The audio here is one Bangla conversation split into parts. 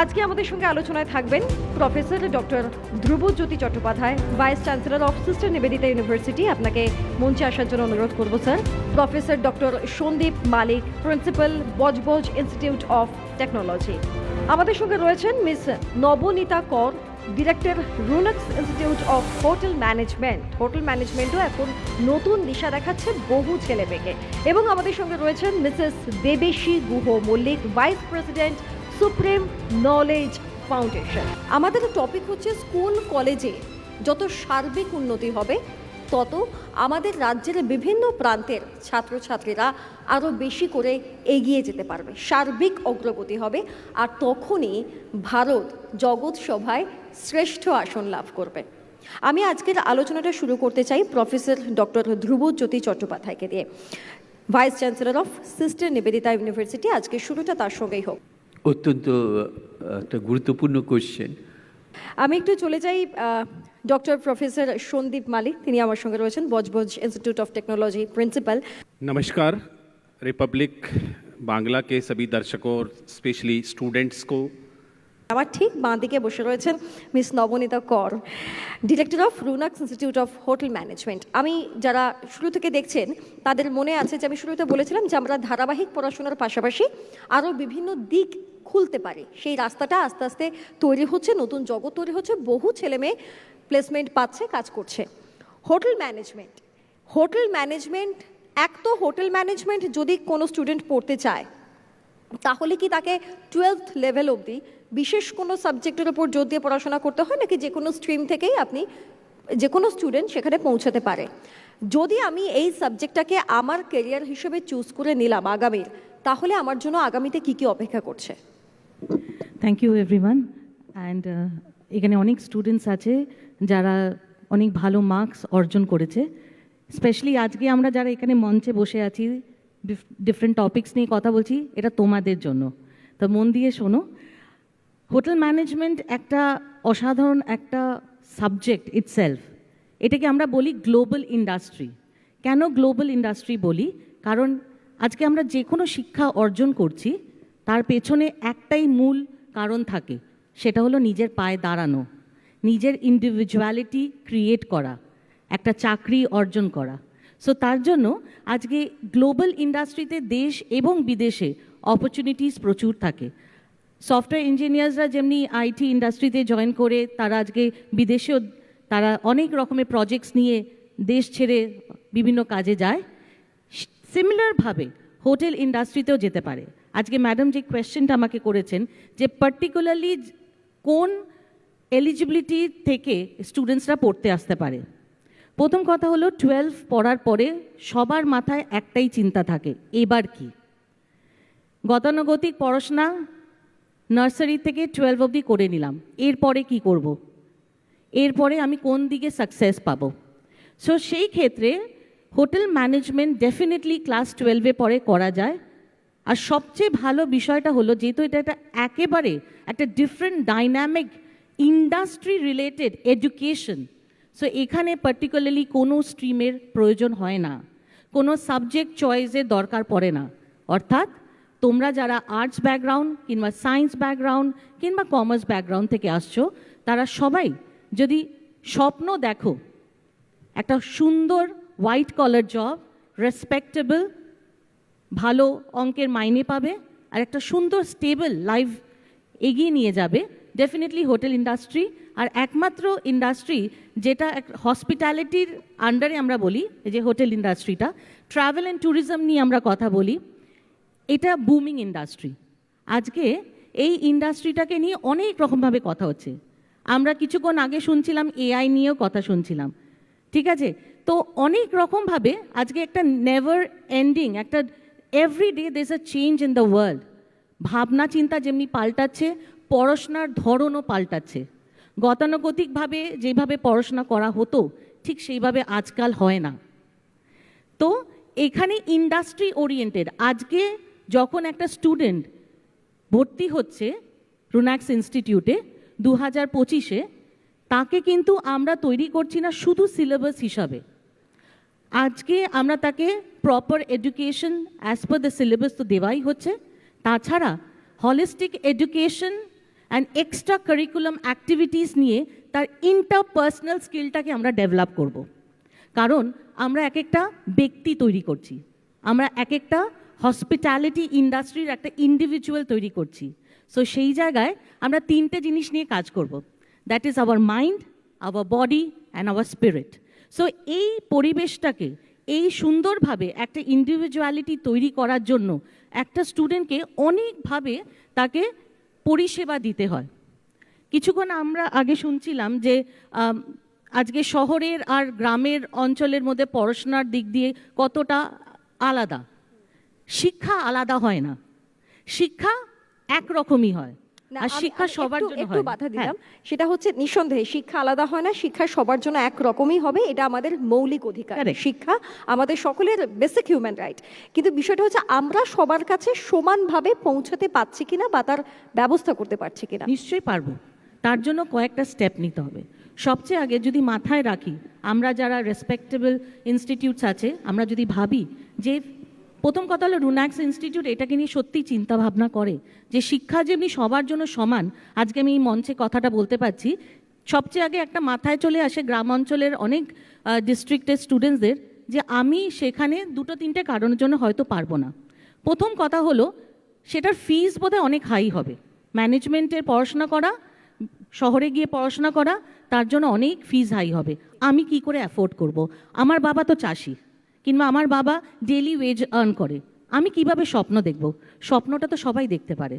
আজকে আমাদের সঙ্গে আলোচনায় থাকবেন professor doctor Dhrubajyoti Chattopadhyay, vice chancellor of sister Nivedita university. আপনাকে মঞ্চে আসার জন্য অনুরোধ করব sir. Professor doctor Sandip Malik, principal, Budge Budge institute of technology. আমাদের সঙ্গে রয়েছেন miss Nabanita Kar, director Runax institute of hotel management. Hotel ম্যানেজমেন্টও এখন নতুন দিশা দেখাচ্ছে বহু ছেলে মেয়েকে। এবং আমাদের সঙ্গে রয়েছেন Mrs Debeshi Guha Mallick, vice president, supreme knowledge foundation. আমাদের টপিক হচ্ছে স্কুল কলেজে যত সার্বিক উন্নতি হবে তত আমাদের রাজ্যের বিভিন্ন প্রান্তের ছাত্রছাত্রীরা আরও বেশি করে এগিয়ে যেতে পারবে, সার্বিক অগ্রগতি হবে, আর তখনই ভারত জগৎ সভায় শ্রেষ্ঠ আসন লাভ করবে। আমি আজকের আলোচনাটা শুরু করতে চাই প্রফেসর ডক্টর ধ্রুবজ্যোতি চট্টোপাধ্যায়কে দিয়ে, vice chancellor of sister Nivedita university. আজকে শুরুটা তার সঙ্গেই হোক। অত্যন্ত একটা গুরুত্বপূর্ণ কোশ্চেন। আমি একটু চলে যাই ডক্টর প্রফেসর সন্দীপ মালিক, তিনি আমার সঙ্গে রয়েছেন, Budge Budge institute of Technology principal. नमस्कार रिपब्लिक बांग्ला के सभी दर्शकों और स्पेशली स्टूडेंट्स को। আমার ঠিক বাঁ দিকে বসে রয়েছেন miss Nabanita Kar, director of Runax institute of hotel management. আমি যারা শুরু থেকে দেখছেন তাদের মনে আছে যে আমি শুরুতে বলেছিলাম যে আমরা ধারাবাহিক পড়াশোনার পাশাপাশি আরও বিভিন্ন দিক খুলতে পারি, সেই রাস্তাটা আস্তে আস্তে তৈরি হচ্ছে, নতুন জগৎ তৈরি হচ্ছে, বহু ছেলে মেয়ে প্লেসমেন্ট পাচ্ছে, কাজ করছে। হোটেল ম্যানেজমেন্ট এক তো হোটেল ম্যানেজমেন্ট যদি কোনো স্টুডেন্ট পড়তে চায় তাহলে কি তাকে 12th লেভেল অবধি বিশেষ কোনো সাবজেক্টের ওপর জোর দিয়ে পড়াশোনা করতে হয়, নাকি যে কোনো স্ট্রিম থেকেই আপনি যে কোনো স্টুডেন্ট সেখানে পৌঁছাতে পারে? যদি আমি এই সাবজেক্টটাকে আমার ক্যারিয়ার হিসেবে চুজ করে নিলাম আগামীর, তাহলে আমার জন্য আগামীতে কি কি অপেক্ষা করছে? Thank you everyone. অ্যান্ড এখানে অনেক স্টুডেন্টস আছে যারা অনেক ভালো মার্কস অর্জন করেছে। স্পেশালি আজকে আমরা যারা এখানে মঞ্চে বসে আছি, ডিফারেন্ট টপিকস নিয়ে কথা বলছি, এটা তোমাদের জন্য। তো মন দিয়ে শোনো। হোটেল ম্যানেজমেন্ট একটা অসাধারণ একটা সাবজেক্ট ইটসেলফ। এটাকে আমরা বলি গ্লোবাল ইন্ডাস্ট্রি। কেন গ্লোবাল ইন্ডাস্ট্রি বলি? কারণ আজকে আমরা যে কোনো শিক্ষা অর্জন করছি তার পেছনে একটাই মূল কারণ থাকে, সেটা হলো নিজের পায়ে দাঁড়ানো, নিজের ইন্ডিভিজুয়ালিটি ক্রিয়েট করা, একটা চাকরি অর্জন করা। সো তার জন্য আজকে গ্লোবাল ইন্ডাস্ট্রিতে দেশ এবং বিদেশে অপরচুনিটিস প্রচুর থাকে। সফটওয়্যার ইঞ্জিনিয়ার্সরা যেমনি আইটি ইন্ডাস্ট্রিতে জয়েন করে তারা আজকে বিদেশেও তারা অনেক রকমের প্রজেক্টস নিয়ে দেশ ছেড়ে বিভিন্ন কাজে যায়, সিমিলারভাবে হোটেল ইন্ডাস্ট্রিতেও যেতে পারে। আজকে ম্যাডাম যে কোয়েশ্চেনটা আমাকে করেছেন যে পার্টিকুলারলি কোন এলিজিবিলিটি থেকে স্টুডেন্টসরা পড়তে আসতে পারে, প্রথম কথা হলো 12 পড়ার পরে সবার মাথায় একটাই চিন্তা থাকে, এবার কি? গতানুগতিক পড়াশোনা নার্সারি থেকে 12 অবধি করে নিলাম, এরপরে কি করব? এরপরে আমি কোন দিকে সাকসেস পাবো? সো সেই ক্ষেত্রে হোটেল ম্যানেজমেন্ট ডেফিনেটলি ক্লাস 12-এ পরে করা যায়। আর সবচেয়ে ভালো বিষয়টা হলো যেহেতু এটা একেবারে একটা different dynamic industry related education, so এখানে পার্টিকুলারলি কোনো স্ট্রিমের প্রয়োজন হয় না, কোনো সাবজেক্ট চয়েসের দরকার পড়ে না। অর্থাৎ তোমরা যারা আর্টস ব্যাকগ্রাউন্ড কিংবা সায়েন্স ব্যাকগ্রাউন্ড কিংবা কমার্স ব্যাকগ্রাউন্ড থেকে আসছো, তারা সবাই যদি স্বপ্ন দেখো একটা সুন্দর হোয়াইট কলার জব, রেসপেক্টেবল, ভালো অঙ্কের মাইনে পাবে আর একটা সুন্দর স্টেবল লাইফ এগিয়ে নিয়ে যাবে, ডেফিনেটলি হোটেল ইন্ডাস্ট্রি। আর একমাত্র ইন্ডাস্ট্রি যেটা হসপিটালিটির আন্ডারে আমরা বলি যে হোটেল ইন্ডাস্ট্রিটা, ট্রাভেল অ্যান্ড ট্যুরিজম নিয়ে আমরা কথা বলি, এটা বুমিং ইন্ডাস্ট্রি। আজকে এই ইন্ডাস্ট্রিটাকে নিয়ে অনেক রকমভাবে কথা হচ্ছে। আমরা কিছুক্ষণ আগে শুনছিলাম এআই নিয়েও কথা শুনছিলাম, ঠিক আছে? তো অনেক রকমভাবে আজকে একটা নেভার এন্ডিং, একটা everyday there is a change in the world. ভাবনা চিন্তা যেমনি পাল্টাচ্ছে, পড়াশোনার ধরনও পাল্টাচ্ছে। গতানুগতিকভাবে যেভাবে পড়াশোনা করা হতো ঠিক সেইভাবে আজকাল হয় না। তো এখানে ইন্ডাস্ট্রি ওরিয়েন্টেড। আজকে যখন একটা স্টুডেন্ট ভর্তি হচ্ছে রুনাক্স ইনস্টিটিউটে 2025-এ, তাকে কিন্তু আমরা তৈরি করছি না শুধু সিলেবাস হিসাবে। আজকে আমরা তাকে proper education as per the syllabus তো দেওয়াই হচ্ছে, তাছাড়া holistic education and extra curriculum activities নিয়ে তার ইন্টারপার্সোনাল স্কিলটাকে আমরা ডেভেলপ করব। কারণ আমরা এক একটা ব্যক্তি তৈরি করছি, আমরা এক একটা হসপিটালিটি ইন্ডাস্ট্রির একটা ইন্ডিভিজুয়াল তৈরি করছি। সো সেই জায়গায় আমরা তিনটে জিনিস নিয়ে কাজ করব, that is our mind, our body and our spirit. So এই পরিবেশটাকে এই সুন্দরভাবে একটা ইন্ডিভিজুয়ালিটি তৈরি করার জন্য একটা স্টুডেন্টকে অনেকভাবে তাকে পরিষেবা দিতে হয়। কিছুক্ষণ আমরা আগে শুনছিলাম যে আজকে শহরের আর গ্রামের অঞ্চলের মধ্যে পড়াশোনার দিক দিয়ে কতটা আলাদা। শিক্ষা আলাদা হয় না, শিক্ষা একরকমই হয়, না, আর শিক্ষা আমি সবার জন্য একটু হয়। বাধা হ্যাঁ, দিলাম, সেটা হচ্ছে নিঃসন্দেহে শিক্ষা আলাদা হয় না, শিক্ষা সবার জন্য একরকমই হবে, এটা আমাদের মৌলিক অধিকার। Correct. শিক্ষা আমাদের সকলের বেসিক হিউম্যান রাইট। কিন্তু বিষয়টা হচ্ছে আমরা সবার কাছে সমানভাবে পৌঁছাতে পারছি কিনা বা তার ব্যবস্থা করতে পারছি কিনা। নিশ্চয়ই পারবো। তার জন্য কয়েকটা স্টেপ নিতে হবে। সবচেয়ে আগে যদি মাথায় রাখি, আমরা যারা রেসপেক্টেবল ইনস্টিটিউটস আছে, আমরা যদি ভাবি যে প্রথম কথা হলো রুনাক্স ইনস্টিটিউট এটাকে নিয়ে সত্যিই চিন্তা ভাবনা করে যে শিক্ষা যেমনি সবার জন্য সমান। আজকে আমি এই মঞ্চে কথাটা বলতে পারছি, সবচেয়ে আগে একটা মাথায় চলে আসে গ্রাম অঞ্চলের অনেক ডিস্ট্রিক্টের স্টুডেন্টসদের, যে আমি সেখানে দুটো তিনটে কারণের জন্য হয়তো পারবো না। প্রথম কথা হলো সেটার ফিস বোধহয় অনেক হাই হবে। ম্যানেজমেন্টের পড়াশোনা করা, শহরে গিয়ে পড়াশোনা করা, তার জন্য অনেক ফিস হাই হবে। আমি কি করে অ্যাফোর্ড করব? আমার বাবা তো চাষি, কিংবা আমার বাবা ডেলি ওয়েজ আর্ন করে, আমি কিভাবে স্বপ্ন দেখব? স্বপ্নটা তো সবাই দেখতে পারে।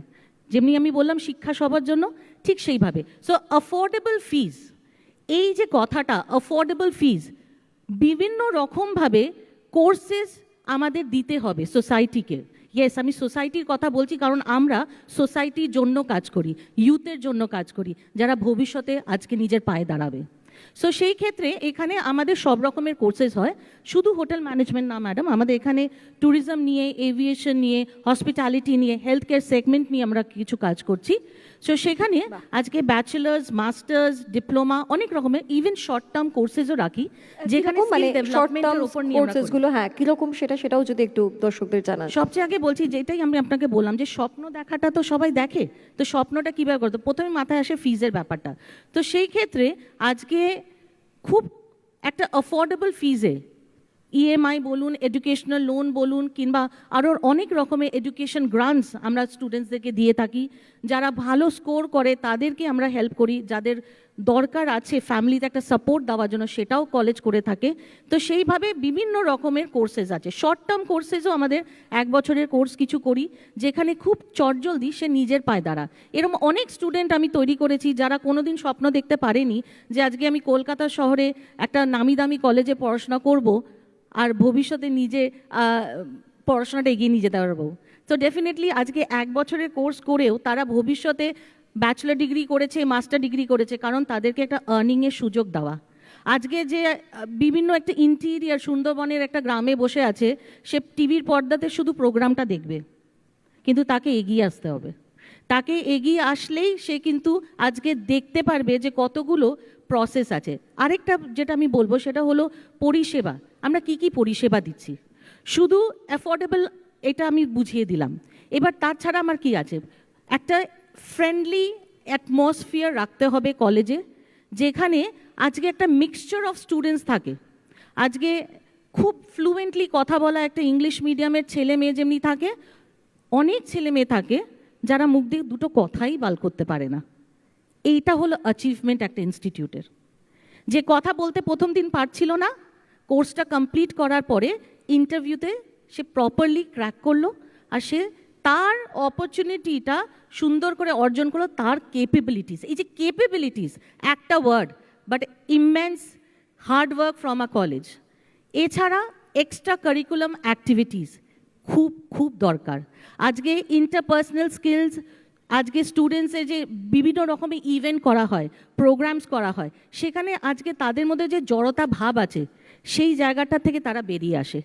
যেমনি আমি বললাম শিক্ষা সবার জন্য, ঠিক সেইভাবে। সো অ্যাফোর্ডেবল ফিজ, এই যে কথাটা অ্যাফোর্ডেবল ফিজ, বিভিন্ন রকমভাবে কোর্সেস আমাদের দিতে হবে সোসাইটিকে। ইয়েস, আমি সোসাইটির কথা বলছি কারণ আমরা সোসাইটির জন্য কাজ করি, ইউথের জন্য কাজ করি, যারা ভবিষ্যতে আজকে নিজের পায়ে দাঁড়াবে। সো সেই ক্ষেত্রে এখানে আমাদের সব রকমের কোর্সেস হয়, শুধু হোটেল ম্যানেজমেন্ট না ম্যাডাম, আমাদের এখানে ট্যুরিজম নিয়ে, এভিয়েশন নিয়ে, হসপিটালিটি নিয়ে, হেলথ কেয়ার সেগমেন্ট নিয়ে আমরা কিছু কাজ করছি। সো সেখানে আজকে ব্যাচেলার্স, মাস্টার্স, ডিপ্লোমা, অনেক রকমের ইভেন শর্ট টার্ম কোর্সেসও রাখি, যেখানে মানে স্কিল ডেভেলপমেন্টের উপর নিয়ে আমরা করি। কোর্সেসগুলো হ্যাঁ কিরকম সেটাও যদি একটু দর্শকদের জানান। সবচেয়ে আগে বলছি, যেটাই আমি আপনাকে বললাম যে স্বপ্ন দেখাটা তো সবাই দেখে, তো স্বপ্নটা কীভাবে করতো? প্রথমে মাথায় আসে ফিজের ব্যাপারটা। তো সেই ক্ষেত্রে আজকে খুব একটা অ্যাফোর্ডেবল ফিজে ইএমআই বলুন, এডুকেশনাল লোন বলুন, কিংবা আরও অনেক রকমের এডুকেশন গ্রান্টস আমরা স্টুডেন্টসদেরকে দিয়ে থাকি। যারা ভালো স্কোর করে তাদেরকে আমরা হেল্প করি, যাদের দরকার আছে ফ্যামিলিতে একটা সাপোর্ট দেওয়ার জন্য সেটাও কলেজ করে থাকে। তো সেইভাবে বিভিন্ন রকমের কোর্সেস আছে। শর্ট টার্ম কোর্সেসও আমাদের 1 বছরের কোর্স কিছু করি, যেখানে খুব চটজলদি সে নিজের পায়ে দাঁড়া। এরকম অনেক স্টুডেন্ট আমি তৈরি করেছি যারা কোনোদিন স্বপ্ন দেখতে পারেনি যে আজকে আমি কলকাতা শহরে একটা নামি দামি কলেজে পড়াশোনা করব আর ভবিষ্যতে নিজে পড়াশোনাটা এগিয়ে নিয়ে যেতে পারবো। তো ডেফিনেটলি আজকে 1 বছরের কোর্স করেও তারা ভবিষ্যতে ব্যাচেলার ডিগ্রি করেছে, মাস্টার ডিগ্রি করেছে, কারণ তাদেরকে একটা আর্নিংয়ের সুযোগ দেওয়া। আজকে যে বিভিন্ন একটা ইন্টিরিয়ার সুন্দরবনের একটা গ্রামে বসে আছে, সে টিভির পর্দাতে শুধু প্রোগ্রামটা দেখবে, কিন্তু তাকে এগিয়ে আসতে হবে। তাকে এগিয়ে আসলেই সে কিন্তু আজকে দেখতে পারবে যে কতগুলো প্রসেস আছে। আরেকটা যেটা আমি বলবো সেটা হলো পরিষেবা। আমরা কি কি পরিষেবা দিচ্ছি? শুধু অ্যাফোর্ডেবল এটা আমি বুঝিয়ে দিলাম। এবার তাছাড়া আমার কি আছে? একটা ফ্রেন্ডলি অ্যাটমসফিয়ার রাখতে হবে কলেজে, যেখানে আজকে একটা মিক্সচার অফ স্টুডেন্টস থাকে। আজকে খুব ফ্লুয়েন্টলি কথা বলা একটা ইংলিশ মিডিয়ামের ছেলে মেয়ে যেমনি থাকে, অনেক ছেলে মেয়ে থাকে যারা মুখ দিয়ে দুটো কথাই বাল করতে পারে না। এইটা হলো অ্যাচিভমেন্ট একটা ইনস্টিটিউটের। যে কথা বলতে প্রথম দিন পারছিল না, কোর্সটা কমপ্লিট করার পরে ইন্টারভিউতে সে প্রপারলি ক্র্যাক করলো, আর সে তার অপরচুনিটিটা সুন্দর করে অর্জন করলো, তার কেপেবিলিটিস। এই যে কেপেবিলিটিস একটা word, but immense hard work from a college. এছাড়া এক্সট্রা কারিকুলাম অ্যাক্টিভিটিস খুব খুব দরকার। আজকে ইন্টারপার্সোনাল স্কিলস, আজকে স্টুডেন্টসের যে বিভিন্ন রকমের ইভেন্ট করা হয়, প্রোগ্রামস করা হয়, সেখানে আজকে তাদের মধ্যে যে জড়তা ভাব আছে সেই জায়গাটা থেকে তারা বেরিয়ে আসে।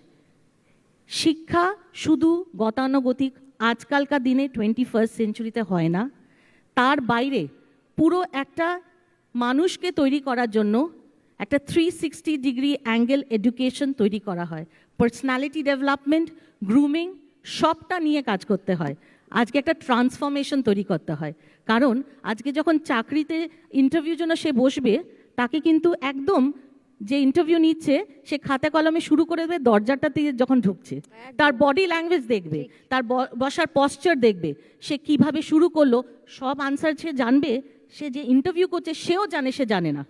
শিক্ষা শুধু গতানুগতিক আজকালকার দিনে 21st সেঞ্চুরিতে হয় না, তার বাইরে পুরো একটা মানুষকে তৈরি করার জন্য একটা 360 ডিগ্রি অ্যাঙ্গেল এডুকেশন তৈরি করা হয়। পার্সোনালিটি ডেভেলপমেন্ট, গ্রুমিং, সবটা নিয়ে কাজ করতে হয়। আজকে একটা ট্রান্সফরমেশন তৈরি করতে হয়। কারণ আজকে যখন চাকরিতে ইন্টারভিউর জন্য সে বসবে, তাকে কিন্তু একদম যে ইন্টারভিউ নিচ্ছে সে খাতা কলমে শুরু করে দেবে দরজাটা দিয়ে যখন ঢুকছে, তার বডি ল্যাঙ্গুয়েজ দেখবে, তার বসার পশ্চার দেখবে, সে কিভাবে শুরু করলো, সব আনসার সে জানবে। সে যে ইন্টারভিউ করছে সেও জানে সে জানে না,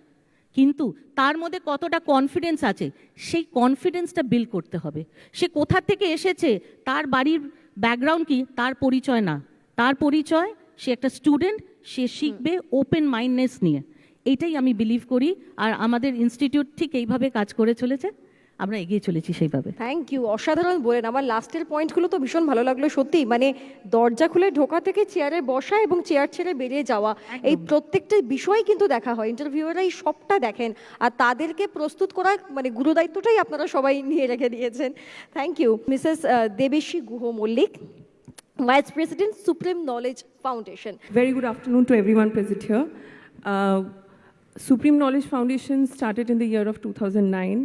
কিন্তু তার মধ্যে কতটা কনফিডেন্স আছে সেই কনফিডেন্সটা বিল্ড করতে হবে। সে কোথা থেকে এসেছে, তার বাড়ির ব্যাকগ্রাউন্ড কি, তার পরিচয় না, তার পরিচয় সে একটা স্টুডেন্ট, সে শিখবে ওপেন মাইন্ডনেস নিয়ে। এইটাই আমি বিলিভ করি, আর আমাদের ইনস্টিটিউট ঠিক এইভাবে কাজ করে চলেছে, আমরা এগিয়ে চলেছি সেইভাবে। থ্যাংক ইউ, অসাধারণ বলেন। আমার লাস্টের পয়েন্টগুলো তো ভীষণ ভালো লাগলো সত্যি, মানে দরজা খুলে ঢোকা থেকে চেয়ারে বসা এবং চেয়ার ছেড়ে বেরিয়ে যাওয়া, এই প্রত্যেকটা বিষয় কিন্তু দেখা হয়, ইন্টারভিউয়াররাই সবটা দেখেন, আর তাদেরকে প্রস্তুত করার মানে গুরুদায়িত্বটাই আপনারা সবাই নিয়ে রেখে দিয়েছেন। Thank you. Mrs Debeshi Guha Mallick, vice president, supreme knowledge foundation. Very good afternoon to everyone present here. Supreme Knowledge Foundation started in the year of 2009